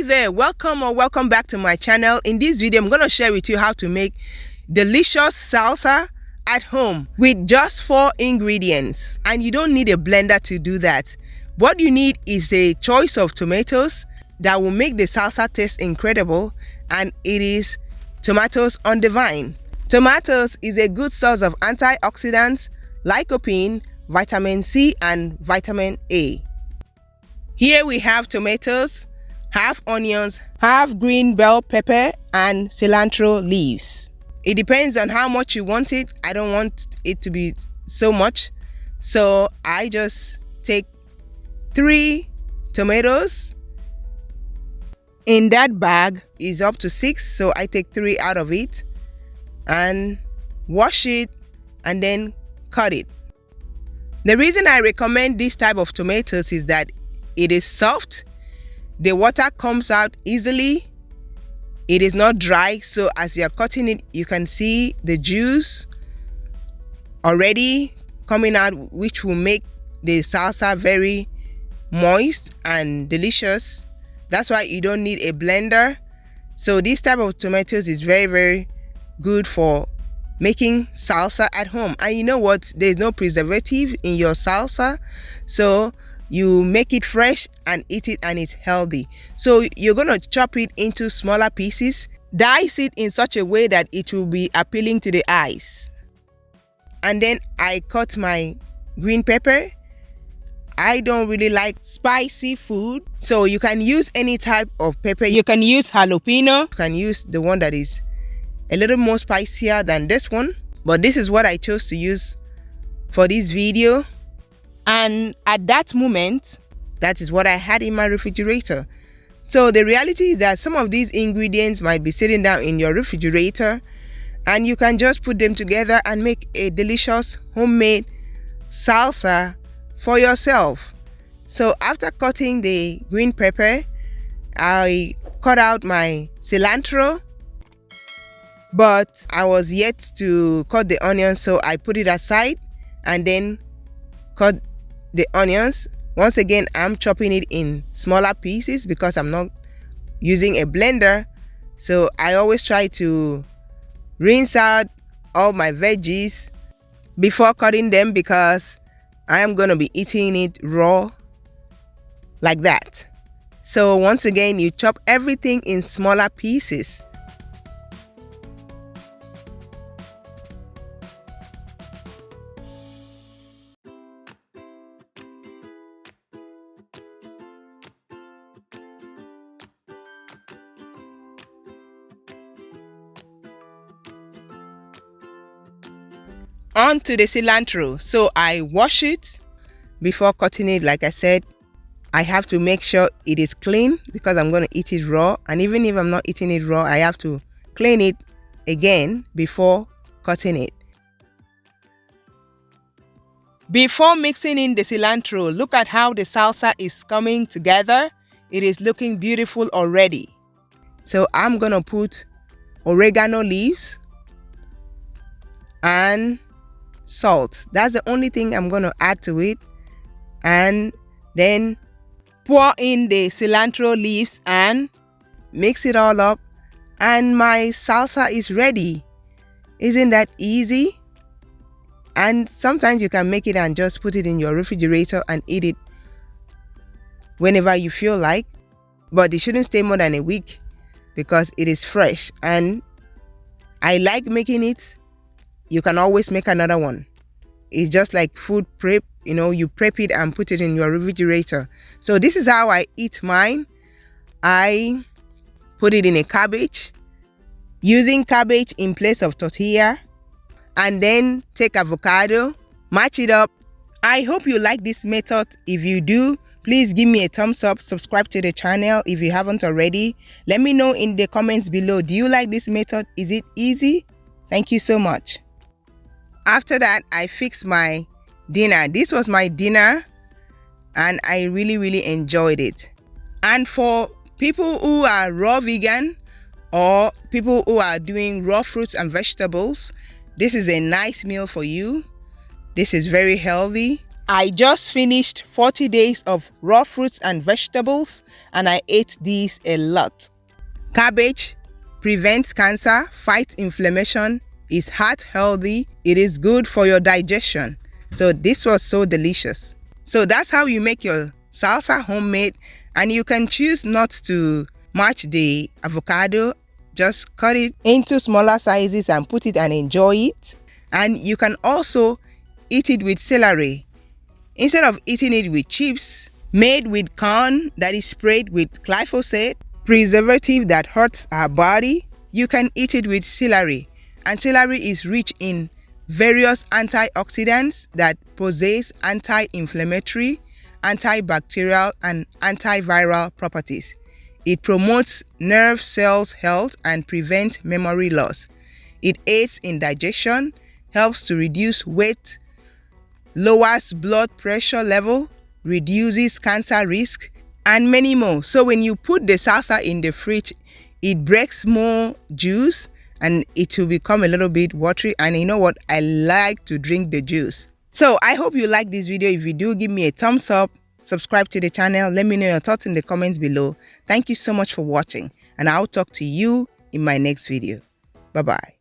Hi there, welcome or welcome back to my channel. In this video I'm going to share with you how to make delicious salsa at home with just 4 ingredients, and you don't need a blender to do that. What you need is a choice of tomatoes that will make the salsa taste incredible, and it is tomatoes on the vine. Tomatoes is a good source of antioxidants, lycopene, vitamin C and vitamin A. Here we have tomatoes, half onions, half green bell pepper and cilantro leaves. It depends on how much you want it. I don't want it to be so much, so I just take 3 tomatoes. In that bag is up to 6, so I take 3 out of it and wash it and then cut it. The reason I recommend this type of tomatoes is that it is soft, the water comes out easily, it is not dry, so as you're cutting it you can see the juice already coming out, which will make the salsa very moist and delicious. That's why you don't need a blender. So this type of tomatoes is very good for making salsa at home. And you know what, there's no preservative in your salsa, so you make it fresh and eat it, and it's healthy. So you're gonna chop it into smaller pieces, dice it in such a way that it will be appealing to the eyes. And then I cut my green pepper. I don't really like spicy food, so you can use any type of pepper. You can use jalapeno, you can use the one that is a little more spicier than this one, but this is what I chose to use for this video. And at that moment, that is what I had in my refrigerator. So the reality is that some of these ingredients might be sitting down in your refrigerator, and you can just put them together and make a delicious homemade salsa for yourself. So after cutting the green pepper, I cut out my cilantro, but I was yet to cut the onions, so I put it aside and then cut the onions. Once again, I'm chopping it in smaller pieces because I'm not using a blender, so I always try to rinse out all my veggies before cutting them, because I am going to be eating it raw like that. So once again, you chop everything in smaller pieces. On to the cilantro. So I wash it before cutting it. Like I said, I have to make sure it is clean because I'm going to eat it raw, and even if I'm not eating it raw, I have to clean it again before cutting it. Before mixing in the cilantro, look at how the salsa is coming together. It is looking beautiful already. So I'm going to put oregano leaves and salt. That's the only thing I'm going to add to it, and then pour in the cilantro leaves and mix it all up, and my salsa is ready. Isn't that easy? And sometimes you can make it and just put it in your refrigerator and eat it whenever you feel like, but it shouldn't stay more than a week because it is fresh, and I like making it. You can always make another one. It's just like food prep, you know, you prep it and put it in your refrigerator. So this is how I eat mine. I put it in a cabbage, using cabbage in place of tortilla, and then take avocado, match it up. I hope you like this method. If you do, please give me a thumbs up, subscribe to the channel if you haven't already. Let me know in the comments below, do you like this method? Is it easy? Thank you so much. After that, I fixed my dinner. This was my dinner, and I really enjoyed it. And for people who are raw vegan or people who are doing raw fruits and vegetables, this is a nice meal for you. This is very healthy. I just finished 40 days of raw fruits and vegetables and I ate these a lot. Cabbage prevents cancer, fights inflammation, is heart healthy, it is good for your digestion. So this was so delicious. So that's how you make your salsa homemade, and you can choose not to match the avocado. Just cut it into smaller sizes and put it and enjoy it. And you can also eat it with celery. Instead of eating it with chips made with corn that is sprayed with glyphosate, preservative that hurts our body, you can eat it with celery. And celery is rich in various antioxidants that possess anti-inflammatory, antibacterial, and antiviral properties. It promotes nerve cells health and prevents memory loss. It aids in digestion, helps to reduce weight, lowers blood pressure level, reduces cancer risk, and many more. So when you put the salsa in the fridge, it breaks more juice and it will become a little bit watery. And you know what? I like to drink the juice. So I hope you like this video. If you do, give me a thumbs up, subscribe to the channel, let me know your thoughts in the comments below. Thank you so much for watching, and I'll talk to you in my next video. Bye bye.